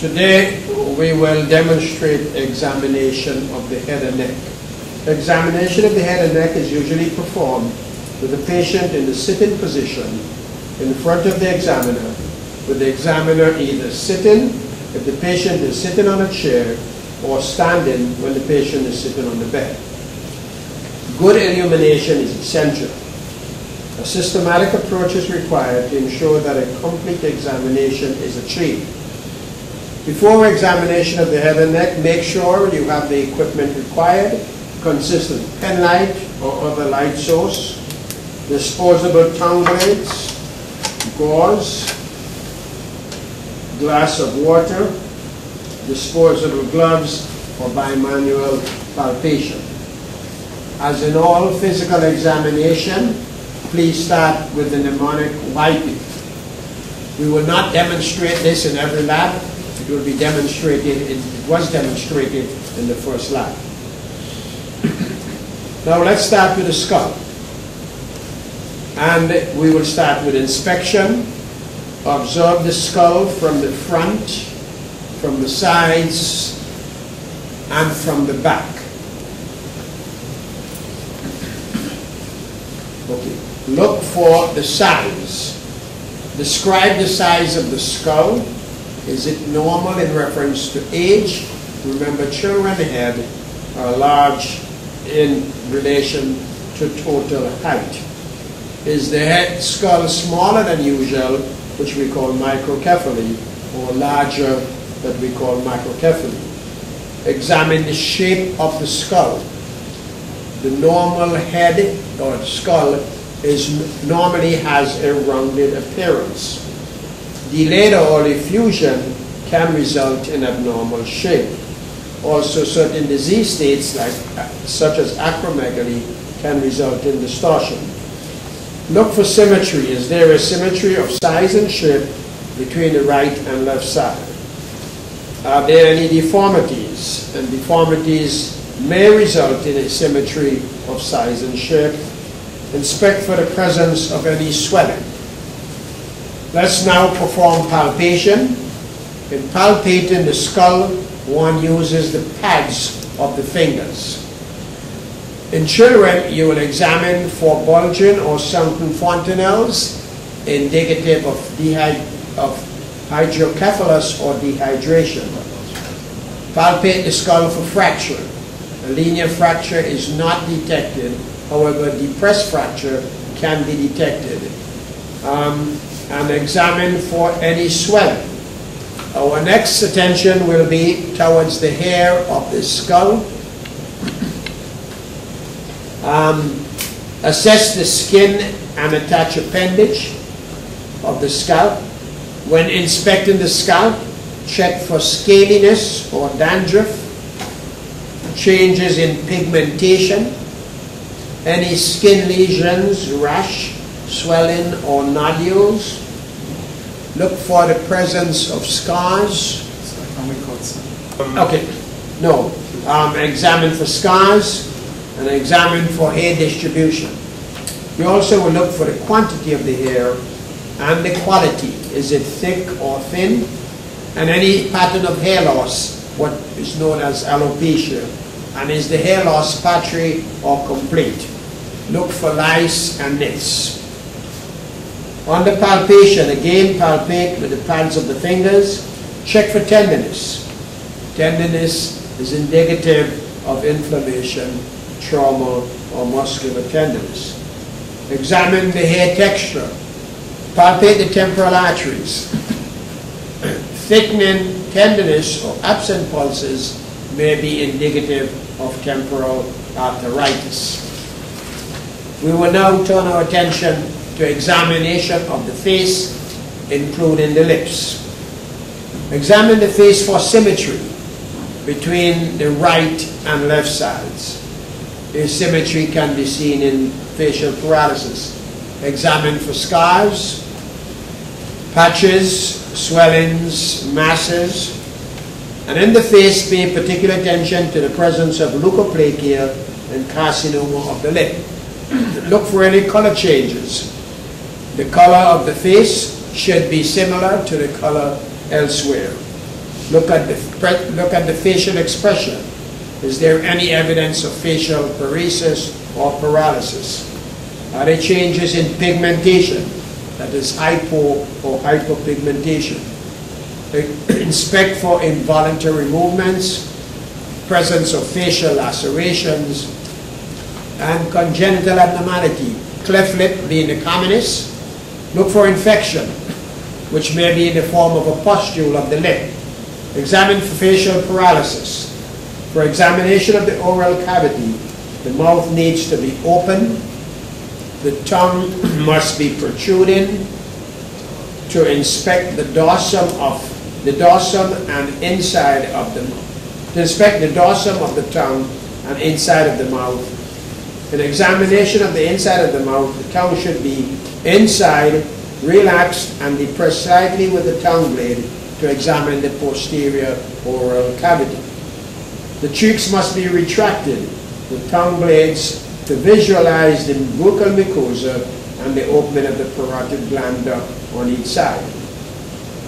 Today we will demonstrate examination of the head and neck. Examination of the head and neck is usually performed with the patient in the sitting position in front of the examiner, with the examiner either sitting if the patient is sitting on a chair or standing when the patient is sitting on the bed. Good illumination is essential. A systematic approach is required to ensure that a complete examination is achieved. Before examination of the head and neck, make sure you have the equipment required, consisting of pen light or other light source, disposable tongue blades, gauze, glass of water, disposable gloves for bimanual palpation. As in all physical examination, please start with the mnemonic wiping. We will not demonstrate this in every lab. It will be demonstrated, it was demonstrated in the first lab. Now let's start with the skull. And we will start with inspection. Observe the skull from the front, from the sides, and from the back. Okay. Look for the size. Describe the size of the skull. Is it normal in reference to age? Remember, children's head are large in relation to total height. Is the head skull smaller than usual, which we call microcephaly, or larger, that we call macrocephaly? Examine the shape of the skull. The normal head or skull normally has a rounded appearance. Delayed oral effusion can result in abnormal shape. Also, certain disease states such as acromegaly can result in distortion. Look for symmetry. Is there a symmetry of size and shape between the right and left side? Are there any deformities? And deformities may result in asymmetry of size and shape. Inspect for the presence of any swelling. Let's now perform palpation. In palpating the skull, one uses the pads of the fingers. In children, you will examine for bulging or sunken fontanelles, indicative of hydrocephalus or dehydration. Palpate the skull for fracture. A linear fracture is not detected. However, depressed fracture can be detected. And examine for any swelling. Our next attention will be towards the hair of the skull. Assess the skin and attach appendage of the scalp. When inspecting the scalp, check for scaliness or dandruff, changes in pigmentation, any skin lesions, rash, swelling, or nodules. Look for the presence of scars. Okay, no. Examine for scars and examine for hair distribution. You also will look for the quantity of the hair and the quality. Is it thick or thin? And any pattern of hair loss, what is known as alopecia. And is the hair loss patchy or complete? Look for lice and nits. On the palpation, again palpate with the pads of the fingers. Check for tenderness. Tenderness is indicative of inflammation, trauma, or muscular tenderness. Examine the hair texture. Palpate the temporal arteries. Thickening, tenderness, or absent pulses may be indicative of temporal arteritis. We will now turn our attention to examination of the face, including the lips. Examine the face for symmetry between the right and left sides. Asymmetry can be seen in facial paralysis. Examine for scars, patches, swellings, masses, and in the face pay particular attention to the presence of leukoplakia and carcinoma of the lip. Look for any color changes. The color of the face should be similar to the color elsewhere. Look at the facial expression. Is there any evidence of facial paresis or paralysis? Are there changes in pigmentation, that is hypo or hypopigmentation? Inspect for involuntary movements, presence of facial lacerations, and congenital abnormality. Cleft lip being the commonest. Look for infection, which may be in the form of a pustule of the lip. Examine for facial paralysis. For examination of the oral cavity, the mouth needs to be open, the tongue must be protruding. To inspect the dorsum and inside of the mouth. To inspect the dorsum of the tongue and inside of the mouth. An examination of the inside of the mouth, the tongue should be inside, relaxed, and depressed slightly with the tongue blade to examine the posterior oral cavity. The cheeks must be retracted with tongue blades to visualize the buccal mucosa and the opening of the parotid gland on each side.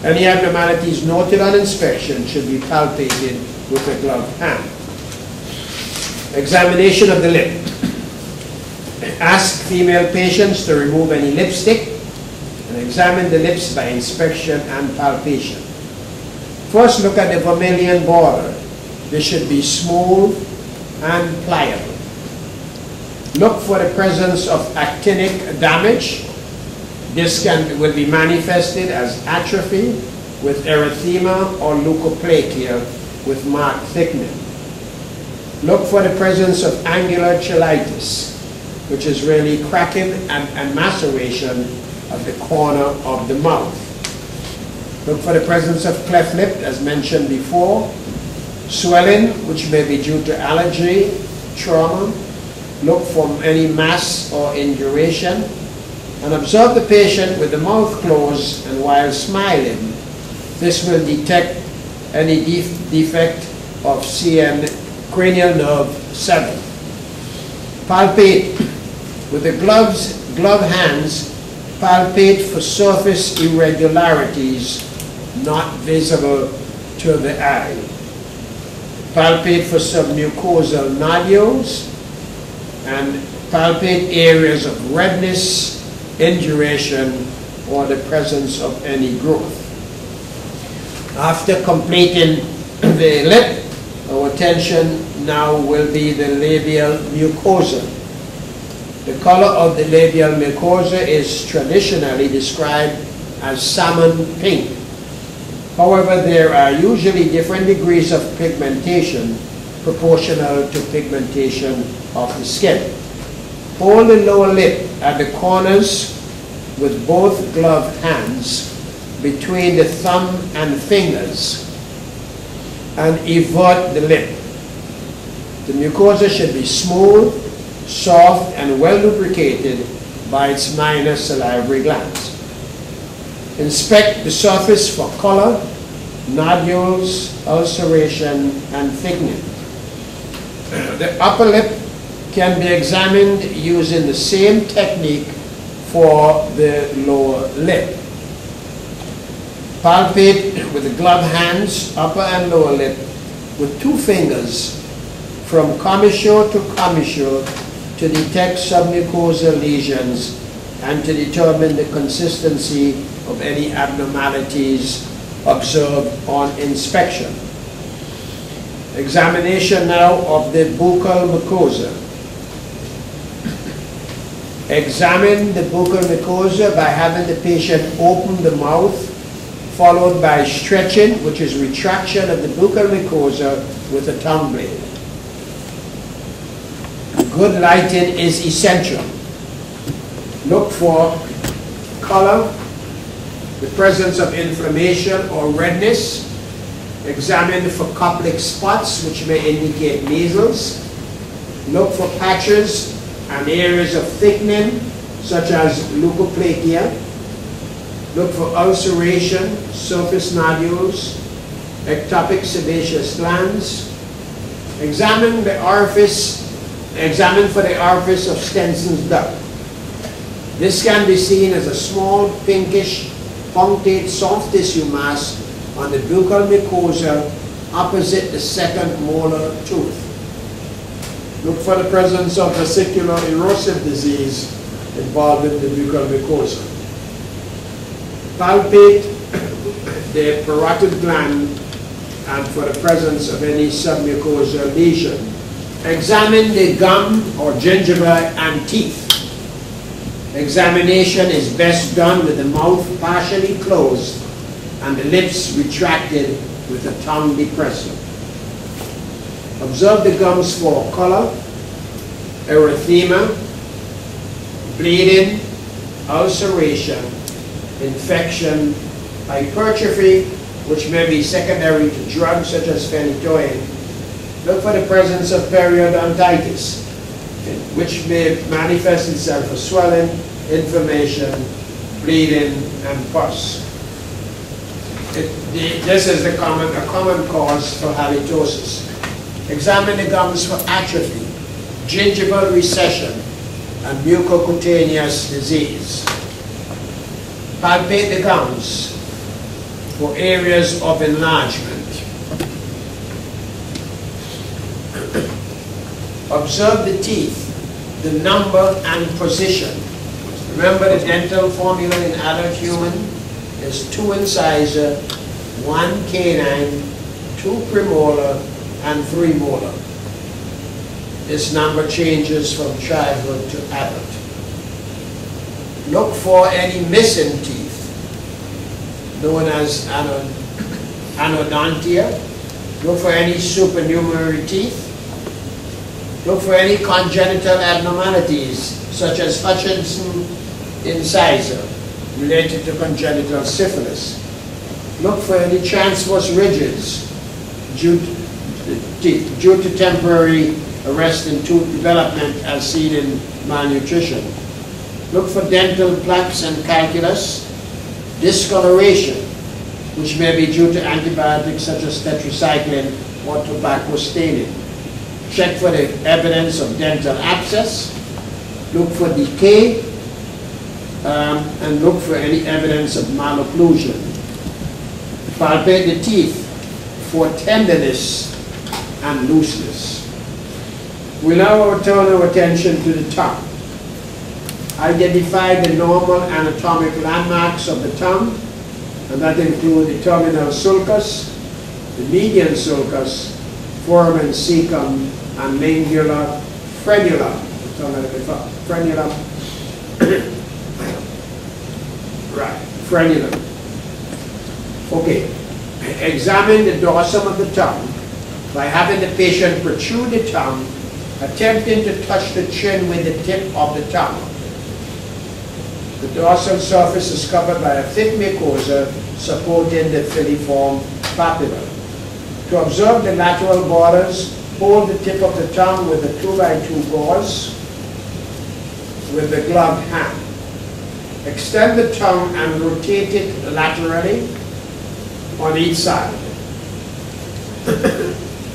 Any abnormalities noted on inspection should be palpated with a gloved hand. Examination of the lip. Ask female patients to remove any lipstick and examine the lips by inspection and palpation. First, look at the vermilion border. This should be smooth and pliable. Look for the presence of actinic damage. This will be manifested as atrophy with erythema or leukoplakia with marked thickening. Look for the presence of angular cheilitis, which is really cracking and maceration of the corner of the mouth. Look for the presence of cleft lip, as mentioned before. Swelling, which may be due to allergy, trauma. Look for any mass or induration. And observe the patient with the mouth closed and while smiling. This will detect any defect of CN, cranial nerve 7. Palpate. With the gloved hands, palpate for surface irregularities not visible to the eye. Palpate for submucosal nodules and palpate areas of redness, induration, or the presence of any growth. After completing the lip, our attention now will be the labial mucosa. The color of the labial mucosa is traditionally described as salmon pink. However, there are usually different degrees of pigmentation proportional to pigmentation of the skin. Hold the lower lip at the corners with both gloved hands between the thumb and fingers and invert the lip. The mucosa should be smooth, soft, and well lubricated by its minor salivary glands. Inspect the surface for color, nodules, ulceration, and thickening. The upper lip can be examined using the same technique for the lower lip. Palpate with the gloved hands, upper and lower lip, with 2 fingers from commissure to commissure to detect submucosal lesions and to determine the consistency of any abnormalities observed on inspection. Examination now of the buccal mucosa. Examine the buccal mucosa by having the patient open the mouth, followed by stretching, which is retraction of the buccal mucosa with a tongue blade. Good lighting is essential. Look for color, the presence of inflammation or redness. Examine for Koplik spots, which may indicate measles. Look for patches and areas of thickening, such as leukoplakia. Look for ulceration, surface nodules, ectopic sebaceous glands. Examine for the orifice of Stenson's duct. This can be seen as a small, pinkish, punctate soft tissue mass on the buccal mucosa opposite the second molar tooth. Look for the presence of vesicular erosive disease involving the buccal mucosa. Palpate the parotid gland and for the presence of any submucosal lesion. Examine the gum or gingiva and teeth. Examination is best done with the mouth partially closed and the lips retracted with the tongue depressed. Observe the gums for color, erythema, bleeding, ulceration, infection, hypertrophy, which may be secondary to drugs such as phenytoin. Look for the presence of periodontitis, which may manifest itself as swelling, inflammation, bleeding, and pus. This is a common cause for halitosis. Examine the gums for atrophy, gingival recession, and mucocutaneous disease. Palpate the gums for areas of enlargement. Observe the teeth, the number and position. Remember the dental formula in adult human is 2 incisor, 1 canine, 2 premolar, and 3 molar. This number changes from childhood to adult. Look for any missing teeth, known as anodontia. Look for any supernumerary teeth. Look for any congenital abnormalities, such as Hutchinson incisor, related to congenital syphilis. Look for any transverse ridges due to temporary arrest in tooth development as seen in malnutrition. Look for dental plaques and calculus, discoloration, which may be due to antibiotics such as tetracycline or tobacco staining. Check for the evidence of dental abscess. Look for decay, and look for any evidence of malocclusion. Palpate the teeth for tenderness and looseness. We now turn our attention to the tongue. Identify the normal anatomic landmarks of the tongue, and that include the terminal sulcus, the median sulcus, foramen cecum, and lingular frenulum. Frenulum. Right, frenulum. Okay, examine the dorsum of the tongue by having the patient protrude the tongue, attempting to touch the chin with the tip of the tongue. The dorsal surface is covered by a thick mucosa supporting the filiform papilla. To observe the lateral borders, hold the tip of the tongue with a 2x2 gauze with the gloved hand. Extend the tongue and rotate it laterally on each side.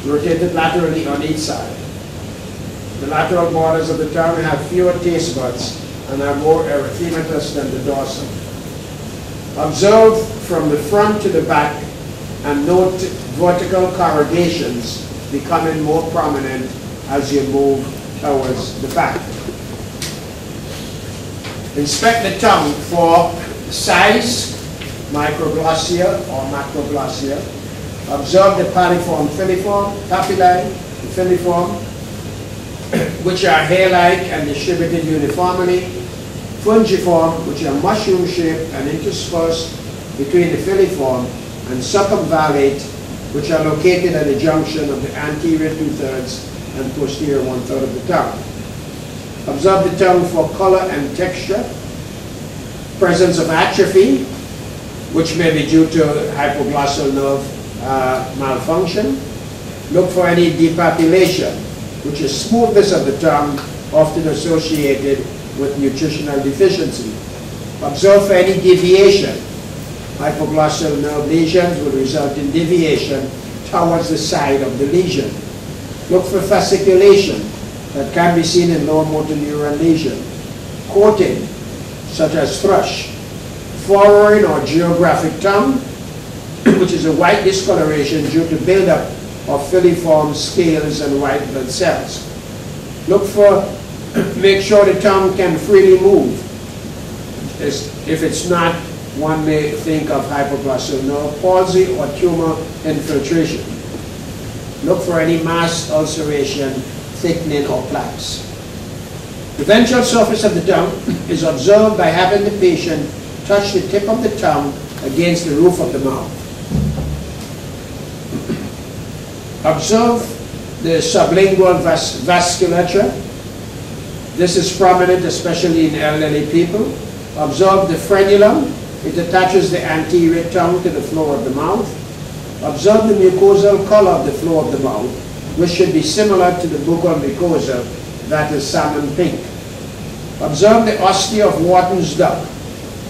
Rotate it laterally on each side. The lateral borders of the tongue have fewer taste buds and are more erythematous than the dorsum. Observe from the front to the back and note vertical corrugations becoming more prominent as you move towards the back. Inspect the tongue for size, microglossia or macroglossia. Observe the paliform filiform, papillae, the filiform, which are hair-like and distributed uniformly, fungiform, which are mushroom-shaped and interspersed between the filiform, and circumvallate, which are located at the junction of the anterior 2/3 and posterior 1/3 of the tongue. Observe the tongue for color and texture, presence of atrophy, which may be due to hypoglossal nerve malfunction. Look for any depapillation, which is smoothness of the tongue, often associated with nutritional deficiency. Observe for any deviation. Hypoglossal nerve lesions will result in deviation towards the side of the lesion. Look for fasciculation that can be seen in lower motor neuron lesion. Coating, such as thrush, furrowing or geographic tongue, which is a white discoloration due to buildup of filiform scales and white blood cells. Make sure the tongue can freely move. If it's not, one may think of hypoglossal nerve palsy or tumor infiltration. Look for any mass, ulceration, thickening, or plaques. The ventral surface of the tongue is observed by having the patient touch the tip of the tongue against the roof of the mouth. Observe the sublingual vasculature. This is prominent especially in elderly people. Observe the frenulum. It attaches the anterior tongue to the floor of the mouth. Observe the mucosal color of the floor of the mouth, which should be similar to the buccal mucosa, that is salmon pink. Observe the ostia of Wharton's duct,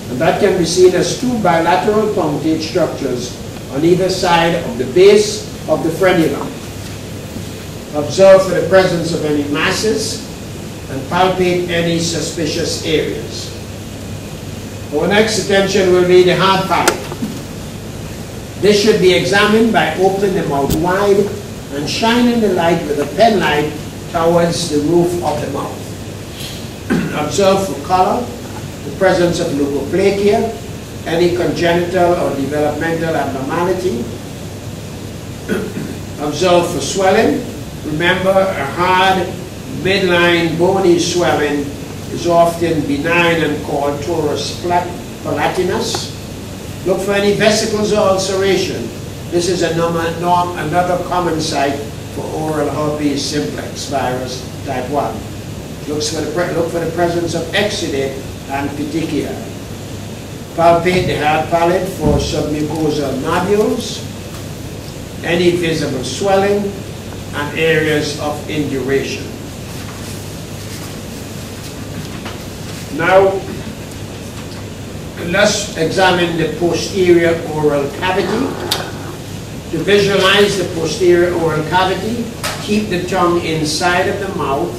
and that can be seen as two bilateral punctate structures on either side of the base of the frenulum. Observe for the presence of any masses and palpate any suspicious areas. Our next attention will be the hard palate. This should be examined by opening the mouth wide and shining the light with a pen light towards the roof of the mouth. Observe for color, the presence of leukoplakia, any congenital or developmental abnormality. Observe for swelling. Remember, a hard midline bony swelling is often benign and called torus palatinus. Look for any vesicles or ulceration. This is another common site for oral herpes simplex virus type 1. Look for the presence of exudate and petechia. Palpate the hard palate for submucosal nodules, any visible swelling, and areas of induration. Now, let's examine the posterior oral cavity. To visualize the posterior oral cavity, keep the tongue inside of the mouth,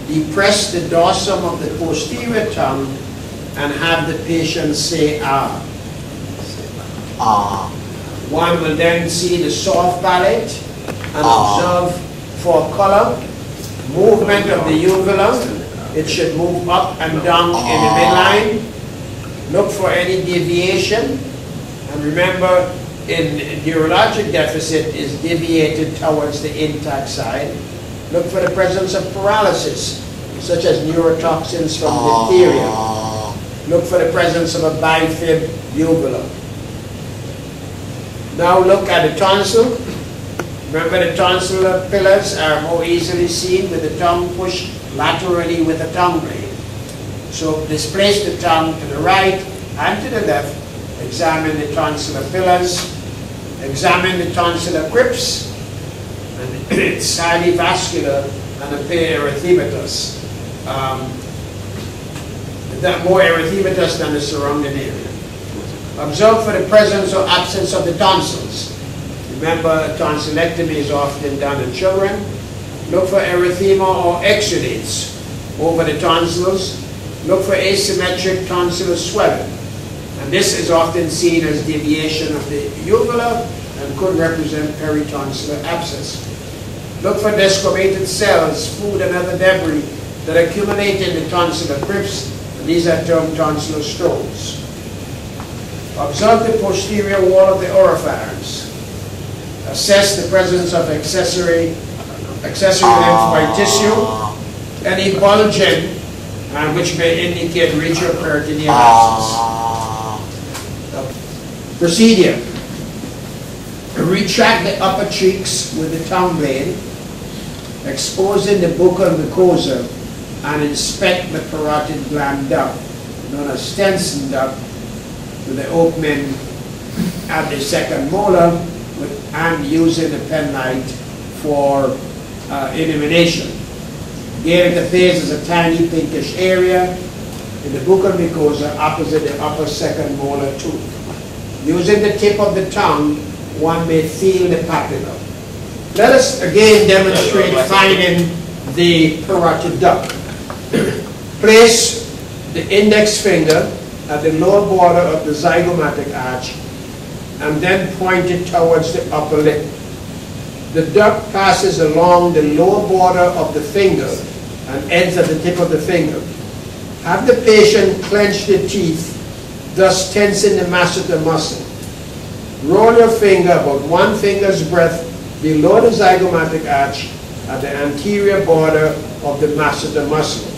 depress the dorsum of the posterior tongue, and have the patient say ah. Ah. One will then see the soft palate and observe for color, movement of the uvula. It should move up and down in the midline. Look for any deviation. And remember, in neurologic deficit is deviated towards the intact side. Look for the presence of paralysis, such as neurotoxins from diphtheria. Look for the presence of a bifid uvula. Now look at the tonsil. Remember, the tonsillar pillars are more easily seen with the tongue pushed laterally with a tongue blade. So displace the tongue to the right and to the left. Examine the tonsillar pillars. Examine the tonsillar crypts. And it's highly vascular and appear erythematous. More erythematous than the surrounding area. Observe for the presence or absence of the tonsils. Remember, tonsillectomy is often done in children. Look for erythema or exudates over the tonsils. Look for asymmetric tonsillar swelling. And this is often seen as deviation of the uvula and could represent peritonsillar abscess. Look for desquamated cells, food, and other debris that accumulate in the tonsillar crypts, and these are termed tonsillar stones. Observe the posterior wall of the oropharynx. Assess the presence of accessory lymphoid tissue, any bulging, which may indicate retroperitoneal abscess. Procedure. Retract the upper cheeks with the tongue blade, exposing the buccal mucosa, and inspect the parotid gland duct, known as Stenson duct, with the opening at the second molar, and using the penknife for illumination. Again, it appears as a tiny pinkish area in the buccal mucosa opposite the upper second molar tooth. Using the tip of the tongue, one may feel the papilla. Let us again demonstrate finding the parotid duct. Place the index finger at the lower border of the zygomatic arch and then pointed towards the upper lip. The duct passes along the lower border of the finger and ends at the tip of the finger. Have the patient clench the teeth, thus tensing the masseter muscle. Roll your finger about 1 finger's breadth below the zygomatic arch at the anterior border of the masseter muscle.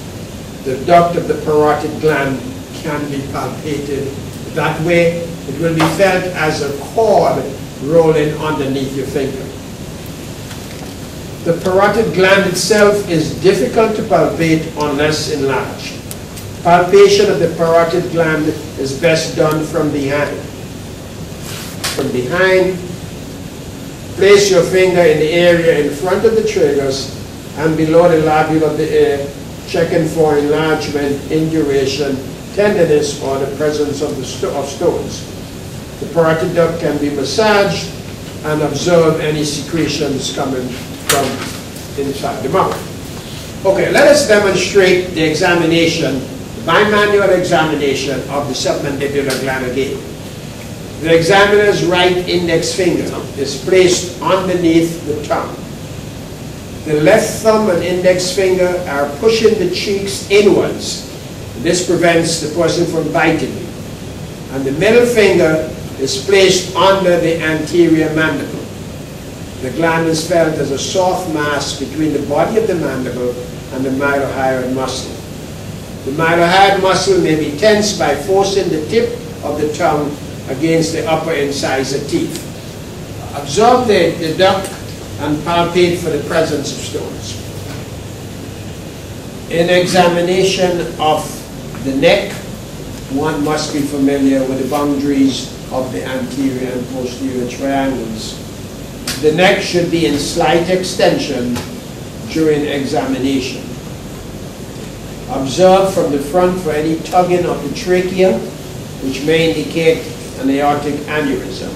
The duct of the parotid gland can be palpated. That way, it will be felt as a cord rolling underneath your finger. The parotid gland itself is difficult to palpate unless enlarged. Palpation of the parotid gland is best done from behind. From behind, place your finger in the area in front of the tragus and below the labule of the ear, checking for enlargement, induration, tenderness, or the presence of stones. The parotid duct can be massaged and observe any secretions coming from inside the mouth. Okay, let us demonstrate the examination, the bimanual examination of the submandibular gland again. The examiner's right index finger is placed underneath the tongue. The left thumb and index finger are pushing the cheeks inwards. This prevents the person from biting you. And the middle finger is placed under the anterior mandible. The gland is felt as a soft mass between the body of the mandible and the mylohyoid muscle. The mylohyoid muscle may be tensed by forcing the tip of the tongue against the upper incisor teeth. Observe the duct and palpate for the presence of stones. In examination of the neck, one must be familiar with the boundaries of the anterior and posterior triangles. The neck should be in slight extension during examination. Observe from the front for any tugging of the trachea, which may indicate an aortic aneurysm.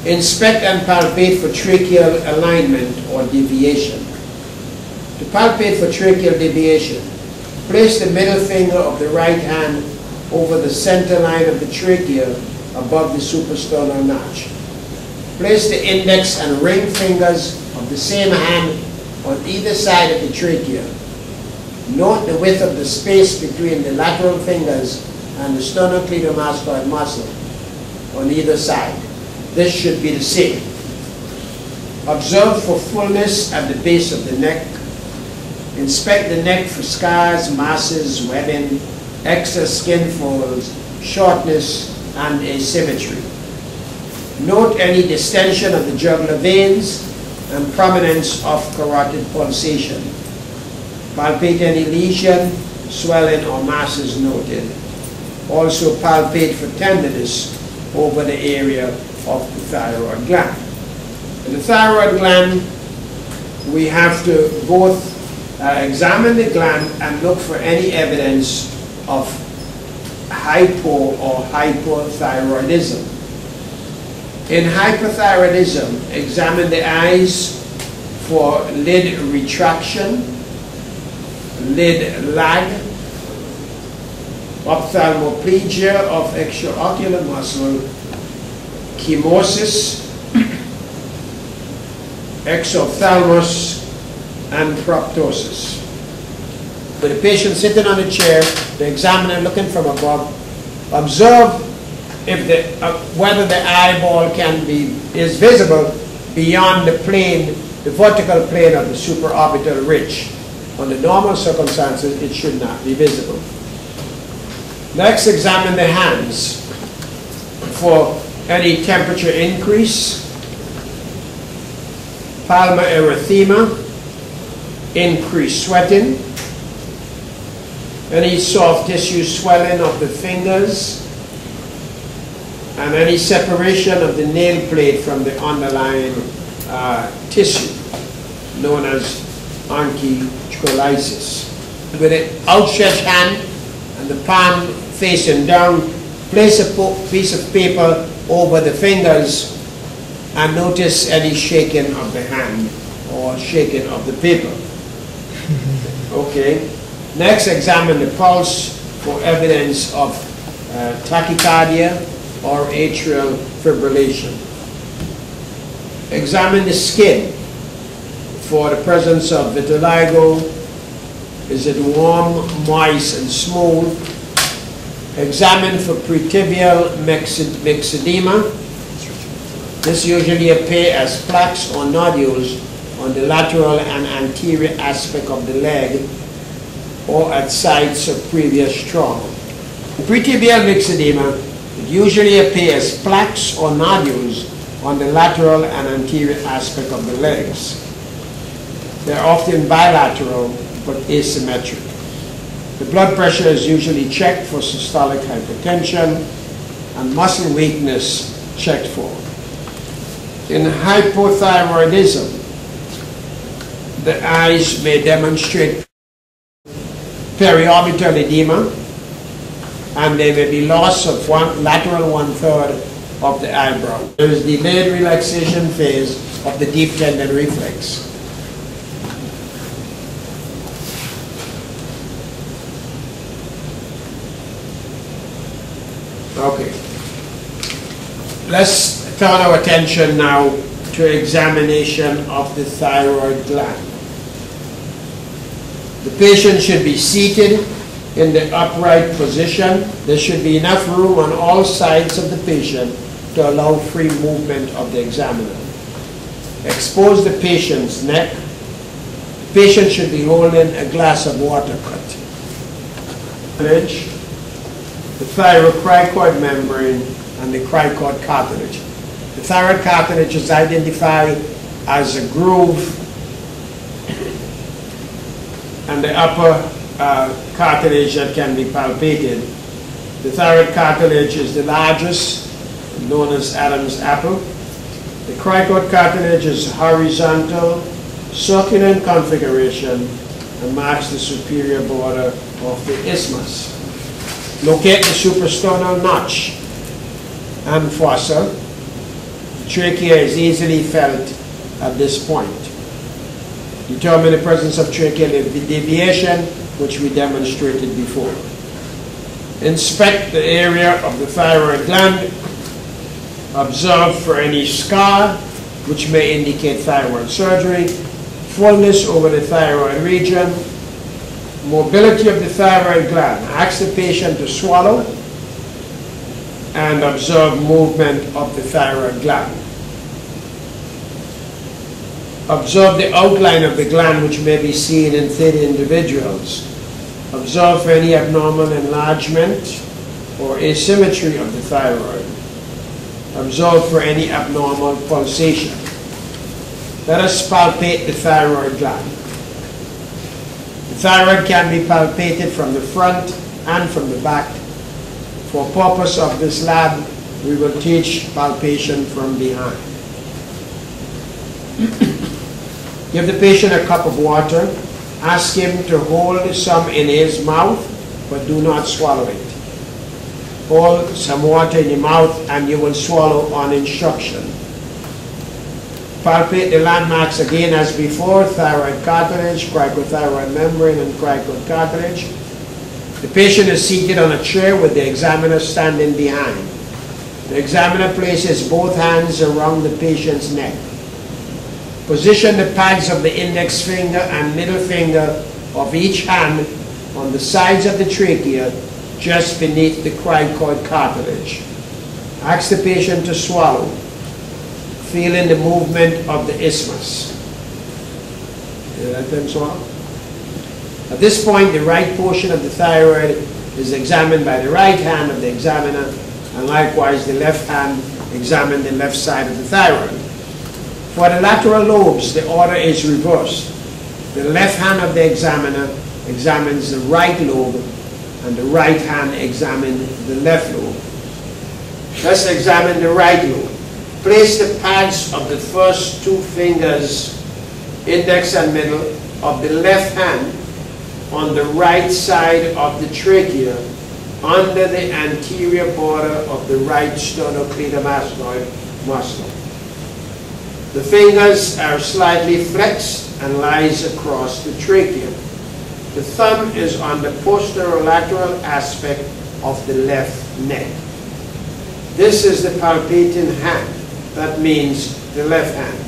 Inspect and palpate for tracheal alignment or deviation. To palpate for tracheal deviation, place the middle finger of the right hand over the center line of the trachea above the suprasternal notch. Place the index and ring fingers of the same hand on either side of the trachea. Note the width of the space between the lateral fingers and the sternocleidomastoid muscle on either side. This should be the same. Observe for fullness at the base of the neck. Inspect the neck for scars, masses, webbing, excess skin folds, shortness, and asymmetry. Note any distension of the jugular veins and prominence of carotid pulsation. Palpate any lesion, swelling, or masses noted. Also palpate for tenderness over the area of the thyroid gland. In the thyroid gland, we have to both examine the gland and look for any evidence of hypo or hypothyroidism. In hypothyroidism, examine the eyes for lid retraction, lid lag, ophthalmoplegia of extraocular muscle, chemosis, exophthalmos, and proptosis. With the patient sitting on a chair, the examiner looking from above, observe if whether the eyeball is visible beyond the plane, the vertical plane of the supraorbital ridge. Under normal circumstances, it should not be visible. Next, examine the hands for any temperature increase, palmar erythema, increased sweating, any soft tissue swelling of the fingers, and any separation of the nail plate from the underlying tissue, known as oncholysis. With an outstretched hand and the palm facing down, place a piece of paper over the fingers and notice any shaking of the hand or shaking of the paper. Okay. Next, examine the pulse for evidence of tachycardia or atrial fibrillation. Examine the skin for the presence of vitiligo. Is it warm, moist, and smooth? Examine for pretibial myxedema. This usually appears as plaques or nodules on the lateral and anterior aspect of the leg or at sites of previous trauma. Pretibial myxedema usually appears as plaques or nodules on the lateral and anterior aspect of the legs. They're often bilateral but asymmetric. The blood pressure is usually checked for systolic hypertension and muscle weakness checked for. In hypothyroidism, the eyes may demonstrate periorbital edema, and there may be loss of lateral 1/3 of the eyebrow. There is delayed relaxation phase of the deep tendon reflex. Okay. Let's turn our attention now to examination of the thyroid gland. The patient should be seated in the upright position. There should be enough room on all sides of the patient to allow free movement of the examiner. Expose the patient's neck. The patient should be holding a glass of water cut. The thyrocricoid membrane and the cricoid cartilage. The thyroid cartilage is identified as a groove, and the upper cartilage that can be palpated. The thyroid cartilage is the largest, known as Adam's apple. The cricoid cartilage is horizontal, circular in configuration, and marks the superior border of the isthmus. Locate the suprasternal notch and fossa. The trachea is easily felt at this point. Determine the presence of tracheal deviation, which we demonstrated before. Inspect the area of the thyroid gland. Observe for any scar, which may indicate thyroid surgery. Fullness over the thyroid region. Mobility of the thyroid gland. Ask the patient to swallow and observe movement of the thyroid gland. Observe the outline of the gland, which may be seen in thin individuals. Observe for any abnormal enlargement or asymmetry of the thyroid. Observe for any abnormal pulsation. Let us palpate the thyroid gland. The thyroid can be palpated from the front and from the back. For purpose of this lab, we will teach palpation from behind. Give the patient a cup of water. Ask him to hold some in his mouth, but do not swallow it. Hold some water in your mouth and you will swallow on instruction. Palpate the landmarks again as before: thyroid cartilage, cricothyroid membrane, and cricoid cartilage. The patient is seated on a chair with the examiner standing behind. The examiner places both hands around the patient's neck. Position the pads of the index finger and middle finger of each hand on the sides of the trachea, just beneath the cricoid cartilage. Ask the patient to swallow, feeling the movement of the isthmus. Let them swallow. At this point, the right portion of the thyroid is examined by the right hand of the examiner, and likewise the left hand examines the left side of the thyroid. For the lateral lobes, the order is reversed. The left hand of the examiner examines the right lobe, and the right hand examines the left lobe. Let's examine the right lobe. Place the pads of the first two fingers, index and middle, of the left hand on the right side of the trachea, under the anterior border of the right sternocleidomastoid muscle. The fingers are slightly flexed and lies across the trachea. The thumb is on the posterolateral aspect of the left neck. This is the palpating hand. That means the left hand.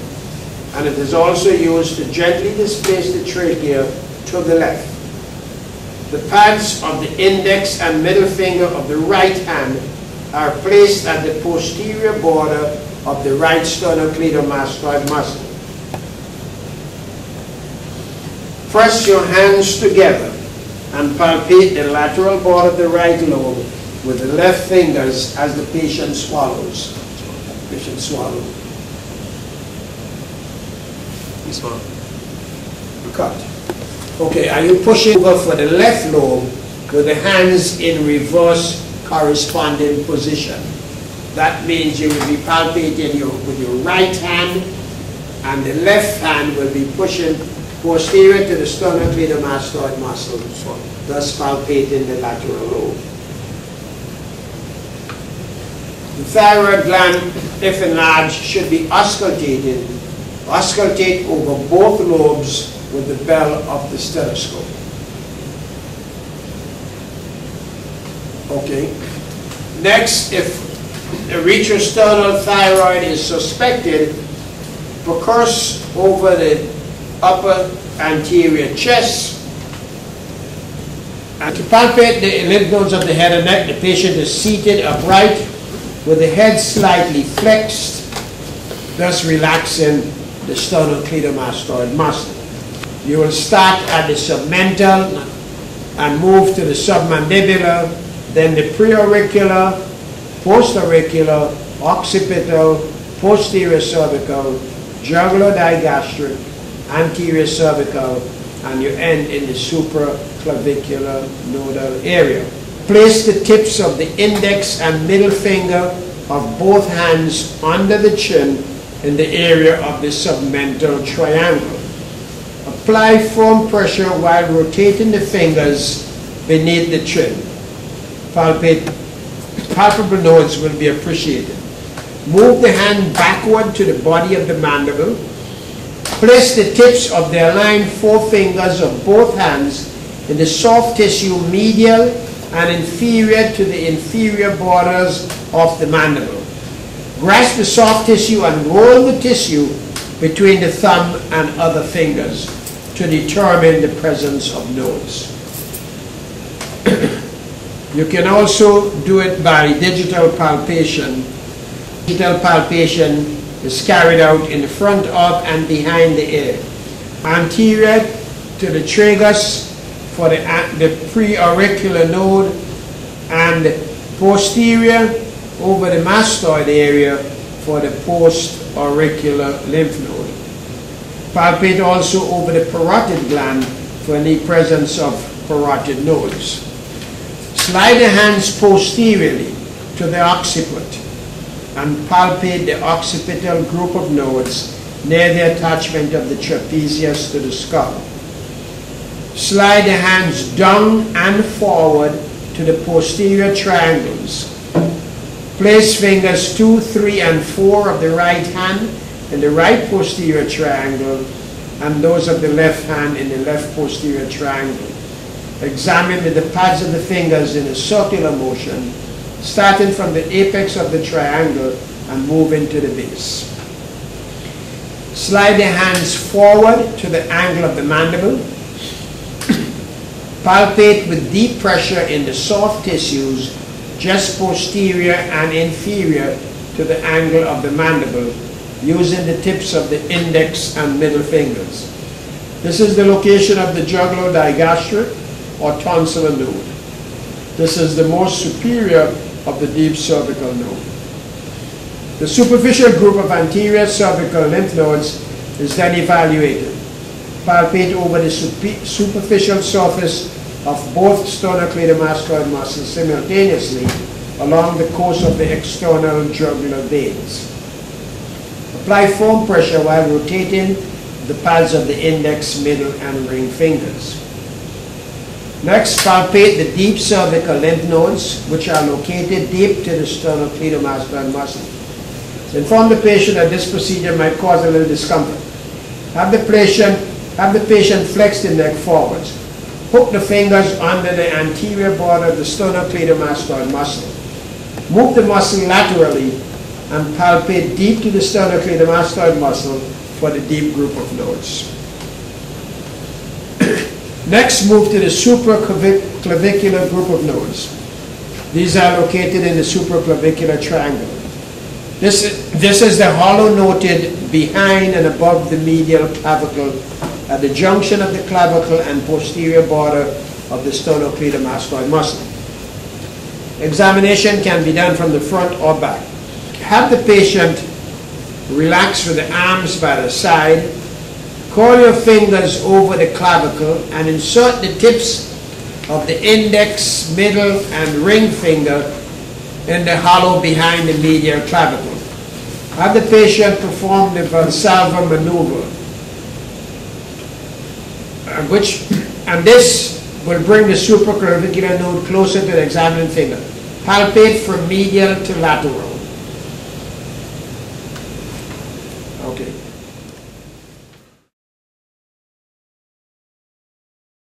And it is also used to gently displace the trachea to the left. The pads of the index and middle finger of the right hand are placed at the posterior border of the right sternocleidomastoid muscle. Press your hands together and palpate the lateral border of the right lobe with the left fingers as the patient swallows. Patient swallow. You swallow. Cut. Okay, are you pushing over for the left lobe with the hands in reverse corresponding position? That means you will be palpating with your right hand, and the left hand will be pushing posterior to the sternocleidomastoid muscle, thus palpating the lateral lobe. The thyroid gland, if enlarged, should be auscultated. Auscultate over both lobes with the bell of the stethoscope. Okay. Next, if a retrosternal thyroid is suspected, percuss over the upper anterior chest. And to palpate the lymph nodes of the head and neck, the patient is seated upright with the head slightly flexed, thus relaxing the sternocleidomastoid muscle. You will start at the submental and move to the submandibular, then the preauricular, postauricular, occipital, posterior cervical, jugular digastric, anterior cervical, and you end in the supraclavicular nodal area. Place the tips of the index and middle finger of both hands under the chin in the area of the submental triangle. Apply firm pressure while rotating the fingers beneath the chin. Palpable nodes will be appreciated. Move the hand backward to the body of the mandible. Place the tips of the aligned forefingers of both hands in the soft tissue medial and inferior to the inferior borders of the mandible. Grasp the soft tissue and roll the tissue between the thumb and other fingers to determine the presence of nodes. You can also do it by digital palpation. Digital palpation is carried out in the front of and behind the ear. Anterior to the tragus for the preauricular node, and posterior over the mastoid area for the postauricular lymph node. Palpate also over the parotid gland for any presence of parotid nodes. Slide the hands posteriorly to the occiput and palpate the occipital group of nodes near the attachment of the trapezius to the skull. Slide the hands down and forward to the posterior triangles. Place fingers 2, 3, and 4 of the right hand in the right posterior triangle and those of the left hand in the left posterior triangle. Examine with the pads of the fingers in a circular motion, starting from the apex of the triangle and moving to the base. Slide the hands forward to the angle of the mandible. Palpate with deep pressure in the soft tissues just posterior and inferior to the angle of the mandible using the tips of the index and middle fingers. This is the location of the jugular digastric or tonsillar node. This is the most superior of the deep cervical node. The superficial group of anterior cervical lymph nodes is then evaluated. Palpate over the superficial surface of both sternocleidomastoid muscles simultaneously along the course of the external jugular veins. Apply firm pressure while rotating the pads of the index, middle, and ring fingers. Next, palpate the deep cervical lymph nodes, which are located deep to the sternocleidomastoid muscle. Inform the patient that this procedure might cause a little discomfort. Have the patient flex the neck forwards. Hook the fingers under the anterior border of the sternocleidomastoid muscle. Move the muscle laterally and palpate deep to the sternocleidomastoid muscle for the deep group of nodes. Next, move to the supraclavicular group of nodes. These are located in the supraclavicular triangle. This is the hollow noted behind and above the medial clavicle at the junction of the clavicle and posterior border of the sternocleidomastoid muscle. Examination can be done from the front or back. Have the patient relax with the arms by the side. Curl your fingers over the clavicle and insert the tips of the index, middle, and ring finger in the hollow behind the medial clavicle. Have the patient perform the Valsalva maneuver, and this will bring the supraclavicular node closer to the examining finger. Palpate from medial to lateral.